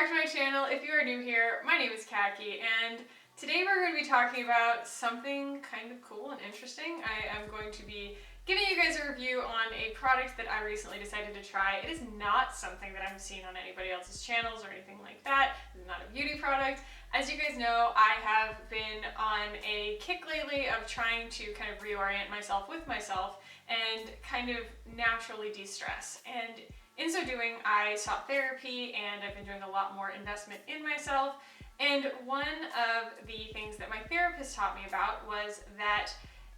back to my channel. If you are new here, my name is Khaki, and today we're going to be talking about something kind of cool and interesting. I am going to be giving you guys a review on a product that I recently decided to try. It is not something that I've seen on anybody else's channels or anything like that. It's not a beauty product. As you guys know, I have been on a kick lately of trying to kind of reorient myself with myself and kind of naturally de-stress. And in so doing, I sought therapy and I've been doing a lot more investment in myself. And one of the things that my therapist taught me about was that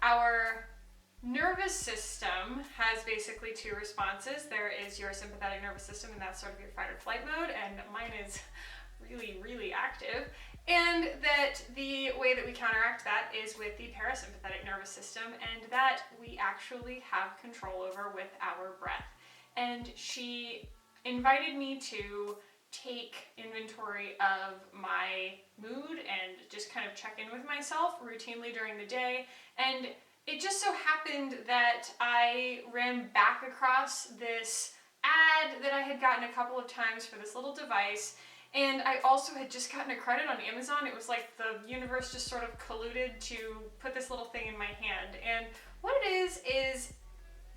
our nervous system has basically two responses. There is your sympathetic nervous system, and that's sort of your fight or flight mode, and mine is really active. And that the way that we counteract that is with the parasympathetic nervous system, and that we actually have control over with our breath. And she invited me to take inventory of my mood and just kind of check in with myself routinely during the day. And it just so happened that I ran back across this ad that I had gotten a couple of times for this little device. And I also had just gotten a credit on Amazon. It was like the universe just sort of colluded to put this little thing in my hand. And what it is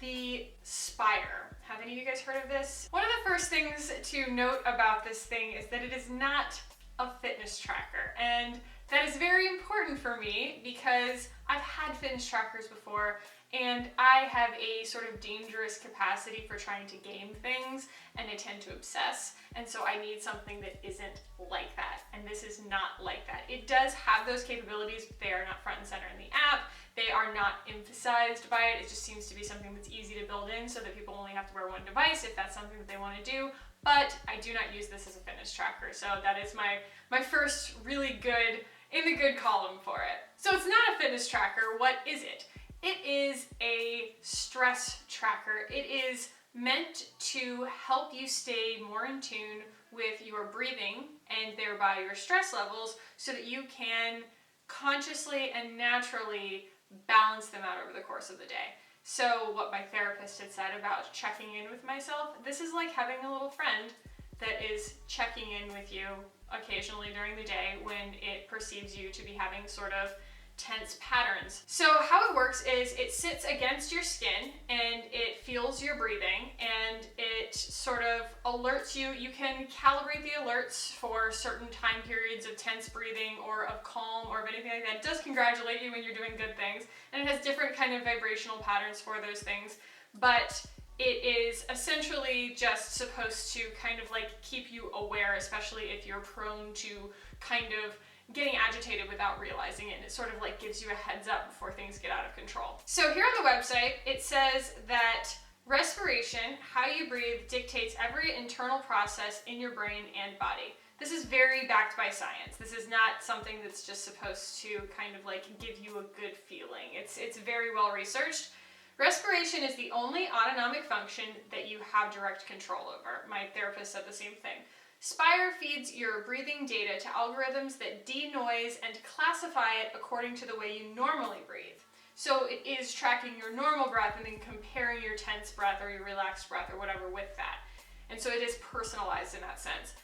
the SPIRE. Have any of you guys heard of this? One of the first things to note about this thing is that it is not a fitness tracker. And that is very important for me because I've had fitness trackers before and I have a sort of dangerous capacity for trying to game things, and I tend to obsess, and so I need something that isn't like that, and this is not like that. It does have those capabilities, but they are not front and center in the app. They are not emphasized by it. It just seems to be something that's easy to build in so that people only have to wear one device if that's something that they want to do. But I do not use this as a fitness tracker, so that is my first really good, in the good column for it. So it's not a fitness tracker. What is it? It is a stress tracker. It is meant to help you stay more in tune with your breathing and thereby your stress levels so that you can consciously and naturally balance them out over the course of the day. So what my therapist had said about checking in with myself, this is like having a little friend that is checking in with you occasionally during the day when it perceives you to be having sort of tense patterns. So how it works is it sits against your skin and it feels your breathing and it sort of alerts you. You can calibrate the alerts for certain time periods of tense breathing or of calm or of anything like that. It does congratulate you when you're doing good things, and it has different kind of vibrational patterns for those things, but it is essentially just supposed to kind of like keep you aware, especially if you're prone to kind of getting agitated without realizing it, and it sort of like gives you a heads up before things get out of control. So here on the website, it says that respiration, how you breathe, dictates every internal process in your brain and body. This is very backed by science. This is not something that's just supposed to kind of like give you a good feeling. It's very well researched. Respiration is the only autonomic function that you have direct control over. My therapist said the same thing. SPIRE feeds your breathing data to algorithms that denoise and classify it according to the way you normally breathe. So it is tracking your normal breath and then comparing your tense breath or your relaxed breath or whatever with that. And so it is personalized in that sense.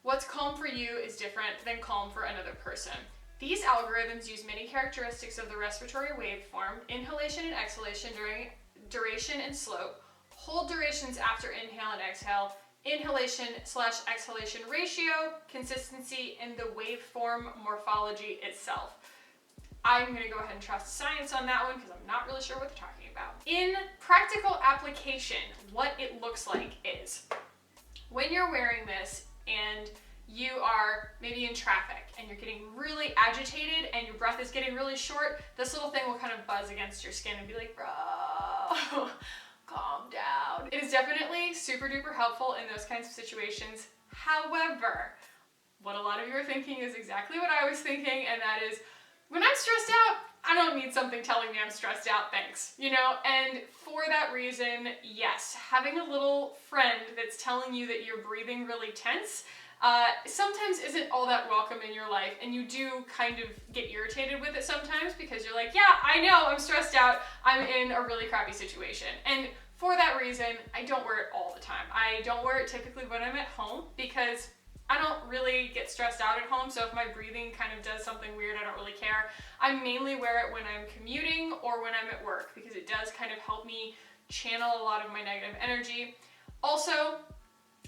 What's calm for you is different than calm for another person. These algorithms use many characteristics of the respiratory waveform, inhalation and exhalation during duration and slope, hold durations after inhale and exhale, inhalation/exhalation ratio, consistency, and the waveform morphology itself. I'm going to go ahead and trust science on that one because I'm not really sure what they're talking about. In practical application, what it looks like is when you're wearing this and you are maybe in traffic and you're getting really agitated and your breath is getting really short, this little thing will kind of buzz against your skin and be like, bro, calm down. It is definitely super duper helpful in those kinds of situations. However, what a lot of you are thinking is exactly what I was thinking, and that is, when I'm stressed out, I don't need something telling me I'm stressed out, thanks. You know, and for that reason, yes, having a little friend that's telling you that you're breathing really tense sometimes isn't all that welcome in your life, and you do kind of get irritated with it sometimes because you're like, yeah, I know, I'm stressed out, I'm in a really crappy situation. And for that reason, I don't wear it all the time. I don't wear it typically when I'm at home because I don't get stressed out at home, so if my breathing kind of does something weird, I don't really care. I mainly wear it when I'm commuting or when I'm at work because it does kind of help me channel a lot of my negative energy. Also,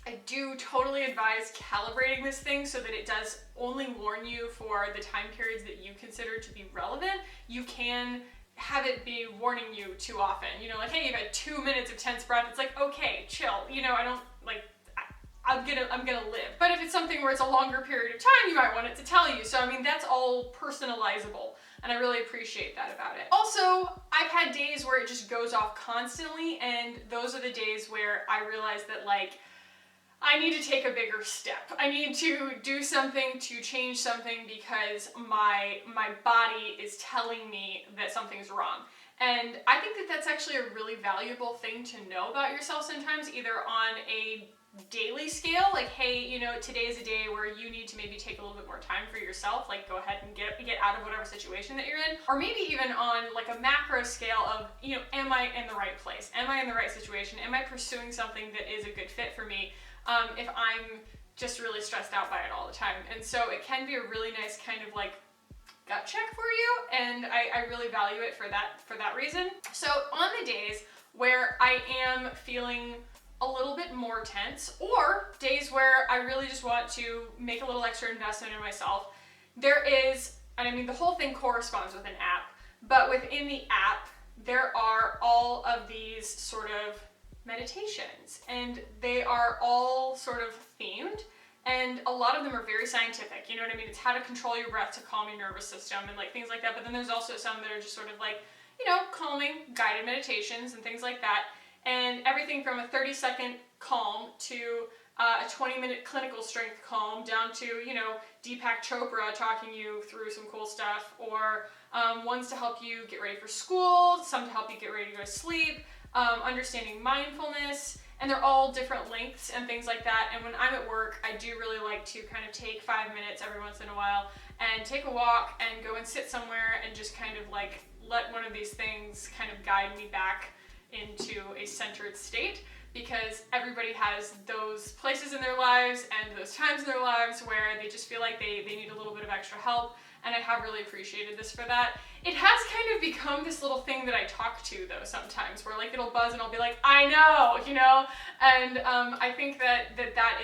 I do totally advise calibrating this thing so that it does only warn you for the time periods that you consider to be relevant. You can have it be warning you too often. You know, like, hey, you've had 2 minutes of tense breath. It's like, okay, chill. You know, I don't like, I'm gonna live. But if it's something where it's a longer period of time, you might want it to tell you. So I mean, that's all personalizable, and I really appreciate that about it. Also, I've had days where it just goes off constantly, and those are the days where I realize that, like, I need to take a bigger step. I need to do something to change something because my body is telling me that something's wrong. And I think that that's actually a really valuable thing to know about yourself sometimes, either on a daily scale, like, hey, you know, today is a day where you need to maybe take a little bit more time for yourself, like go ahead and get out of whatever situation that you're in, or maybe even on like a macro scale of, you know, am I in the right place? Am I in the right situation? Am I pursuing something that is a good fit for me? If I'm just really stressed out by it all the time. And so it can be a really nice kind of like gut check for you, and I really value it for that reason. So on the days where I am feeling a little bit more tense, or days where I really just want to make a little extra investment in myself, there is, and I mean the whole thing corresponds with an app, but within the app there are all of these sort of meditations, and they are all sort of themed, and a lot of them are very scientific, you know what I mean? It's how to control your breath to calm your nervous system and like things like that, but then there's also some that are just sort of like, you know, calming guided meditations and things like that, and everything from a 30-second calm to a 20-minute clinical strength calm down to, you know, Deepak Chopra talking you through some cool stuff, or ones to help you get ready for school, some to help you get ready to go to sleep, understanding mindfulness, and they're all different lengths and things like that. And when I'm at work, I do really like to kind of take 5 minutes every once in a while and take a walk and go and sit somewhere and just kind of like let one of these things kind of guide me back into a centered state, because everybody has those places in their lives and those times in their lives where they just feel like they need a little bit of extra help, and I have really appreciated this for that. It has kind of become this little thing that I talk to though sometimes, where like it'll buzz and I'll be like, I know, you know, and I think that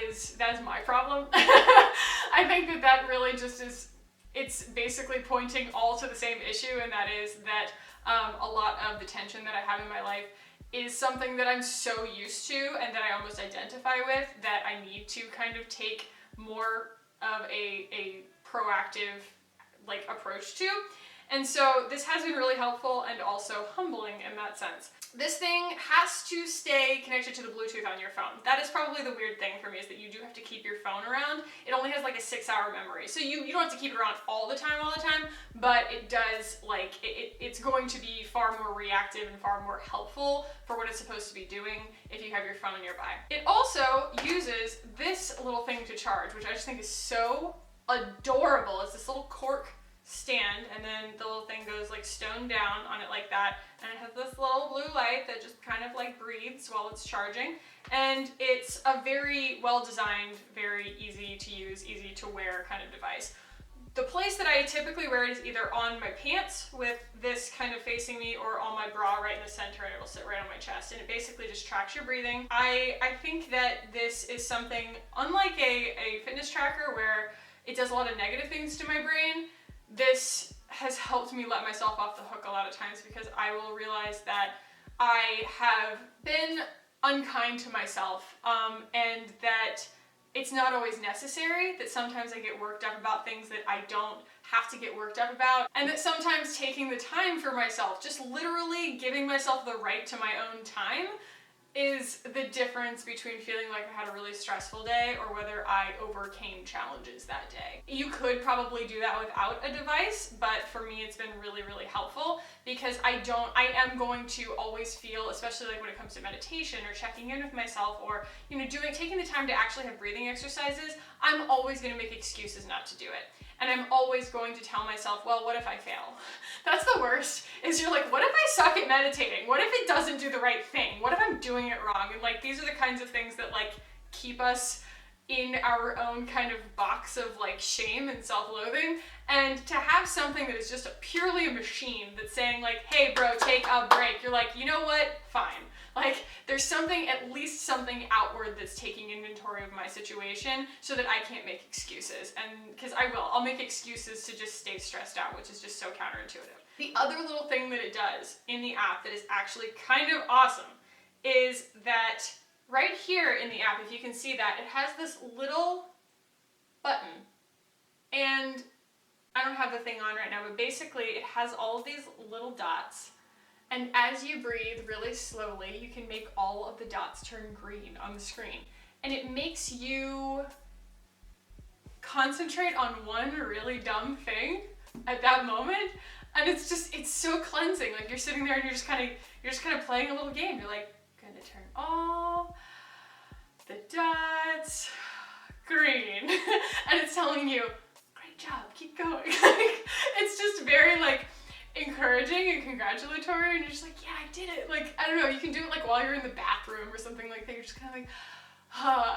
is my problem. I think that really just is, it's basically pointing all to the same issue, and that is that a lot of the tension that I have in my life is something that I'm so used to and that I almost identify with, that I need to kind of take more of a proactive like approach to. And so this has been really helpful and also humbling in that sense. This thing has to stay connected to the Bluetooth on your phone. That is probably the weird thing for me, is that you do have to keep your phone around. It only has like a 6-hour memory. So you don't have to keep it around all the time, but it does, like, it's going to be far more reactive and far more helpful for what it's supposed to be doing if you have your phone nearby. It also uses this little thing to charge, which I just think is so adorable. It's this little cork stand, and then the little thing goes like stone down on it like that, and it has this little blue light that just kind of like breathes while it's charging, and it's a very well designed, very easy to use, easy to wear kind of device. The place that I typically wear it is either on my pants with this kind of facing me, or on my bra right in the center, and it'll sit right on my chest, and it basically just tracks your breathing. I think that this is something, unlike a fitness tracker where it does a lot of negative things to my brain, this has helped me let myself off the hook a lot of times, because I will realize that I have been unkind to myself, and that it's not always necessary, that sometimes I get worked up about things that I don't have to get worked up about, and that sometimes taking the time for myself, just literally giving myself the right to my own time, is the difference between feeling like I had a really stressful day or whether I overcame challenges that day. You could probably do that without a device, but for me it's been really, really helpful, because I am going to always feel, especially like when it comes to meditation or checking in with myself, or, you know, taking the time to actually have breathing exercises, I'm always going to make excuses not to do it. And I'm always going to tell myself, well, what if I fail? That's the worst, is you're like, what if I suck at meditating? What if it doesn't do the right thing? What if I'm doing it wrong? And like, these are the kinds of things that like keep us in our own kind of box of like shame and self-loathing, and to have something that is just purely a machine that's saying like, hey bro, take a break, you're like, you know what, fine. Like, there's something, at least something outward that's taking inventory of my situation so that I can't make excuses. And because I'll make excuses to just stay stressed out, which is just so counterintuitive. The other little thing that it does in the app that is actually kind of awesome is that right here in the app, if you can see that, it has this little button. And I don't have the thing on right now, but basically it has all of these little dots. And as you breathe really slowly, you can make all of the dots turn green on the screen. And it makes you concentrate on one really dumb thing at that moment. And it's so cleansing. Like, you're sitting there and you're just kind of playing a little game. You're like, gonna turn all the dots green. And it's telling you, great job, keep going. It's just very like encouraging and congratulatory, and you're just like, yeah, I did it. Like, I don't know, you can do it like while you're in the bathroom or something like that. You're just kind of like,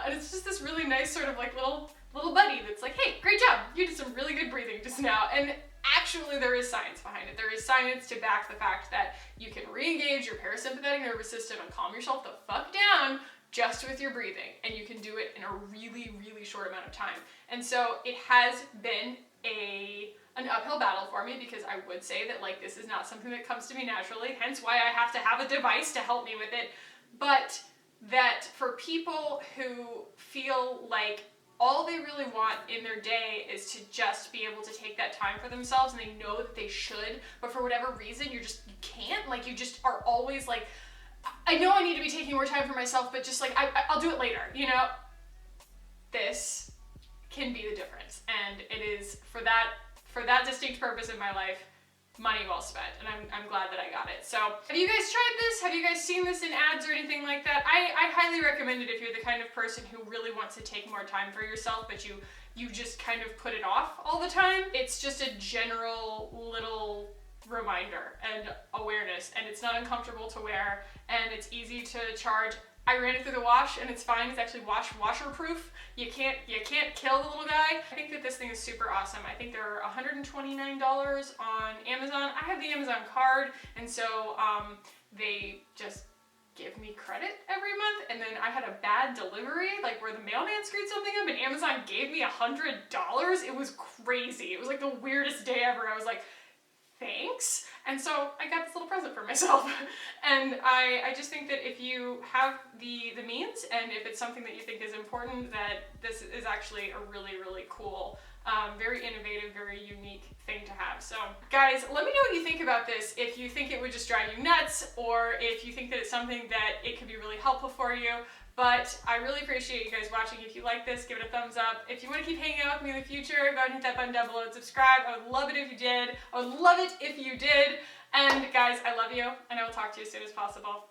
and it's just this really nice sort of like little buddy that's like, hey, great job, you did some really good breathing just now. And actually there is science behind it. There is science to back the fact that you can re-engage your parasympathetic nervous system and calm yourself the fuck down just with your breathing, and you can do it in a really, really short amount of time. And so it has been an uphill battle for me, because I would say that like this is not something that comes to me naturally, hence why I have to have a device to help me with it. But that for people who feel like all they really want in their day is to just be able to take that time for themselves, and they know that they should, but for whatever reason you can't, like you just are always like, I know I need to be taking more time for myself, but just like I'll do it later, you know? This can be the difference, and it is for that distinct purpose in my life, money well spent, and I'm glad that I got it. So have you guys tried this? Have you guys seen this in ads or anything like that? I highly recommend it if you're the kind of person who really wants to take more time for yourself, but you just kind of put it off all the time. It's just a general little reminder and awareness, and it's not uncomfortable to wear, and it's easy to charge. I ran it through the wash and it's fine. It's actually washer-proof. You can't kill the little guy. I think that this thing is super awesome. I think they're $129 on Amazon. I have the Amazon card, and so they just give me credit every month, and then I had a bad delivery, like where the mailman screwed something up, and Amazon gave me $100. It was crazy. It was like the weirdest day ever. I was like, thanks. And so I got this little present for myself. And I just think that if you have the means, and if it's something that you think is important, that this is actually a really, really cool, very innovative, very unique thing to have. So guys, let me know what you think about this. If you think it would just drive you nuts, or if you think that it's something that it could be really helpful for you. But I really appreciate you guys watching. If you like this, give it a thumbs up. If you want to keep hanging out with me in the future, go ahead and hit that button down below and subscribe. I would love it if you did. I would love it if you did. And guys, I love you, and I will talk to you as soon as possible.